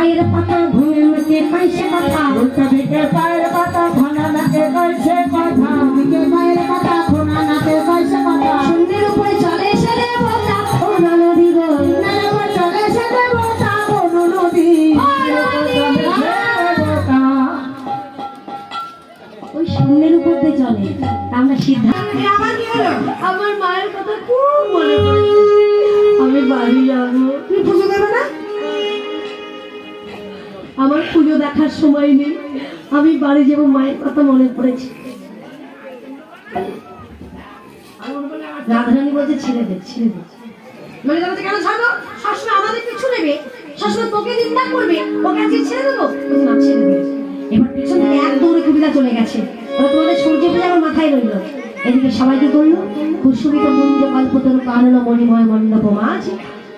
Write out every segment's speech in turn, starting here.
পায়ের পাতা ঘন নাকে কইছে কথা, উল্টো দিকে পায়ের পাতা ঘন নাকে কইছে কথা, দিকে পায়ের পাতা ঘন নাকে কইছে কথা। শূন্যের উপরে চলে এসে দেবতা কোন নদী গো, শূন্যের উপরে চলে এসে দেবতা কোন নদী। ওই শূন্যের উপর দিয়ে চলে। আমরা সিদ্ধান্ত আমার মায়ের কথা খুব মনে পড়ে। আমি বাড়ি যাবো। তুমি পুজো দেবে না? আমার পুজো দেখার সময় নেই, আমি বাড়ি যাবো। মায়ের কথা মনে পড়েছে। রাধারানী বলছে ছেড়ে দে, ছেড়ে দে। মানে বলছে কেন ছাড়বো? সবসময় আমাদের পিছু নেবে, সবসময় তোকে নিন্দা করবে, ওকে আজকে ছেড়ে দেবো? বলছে না, ছেড়ে দে। এবার পিছন থেকে এক দৌড়ে কবিতা চলে গেছে। ওরা তোমাদের সূর্য পূজা আমার মাথায় রইল। এদিকে সবাই কি করলো? কুসুমিত মুঞ্জ কল্পতরু কানন মণিময় মণ্ডপ মাঝ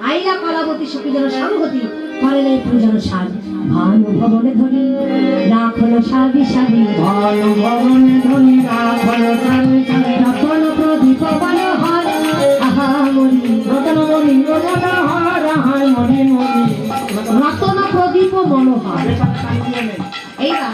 আইলা কলাবতী সুখীজন সংহতি করেন এই পূজন সাজ। ভানু ভবনে ধরি রাখলো সাবি সাবি, ভানু ভবনে ধরি রাখলো সাবি সাবি, রতন প্রদীপ মনোহর আহা মরি, রতন মণি মনোহর আহা মরি মরি, রতন প্রদীপ মনোহর। এইবার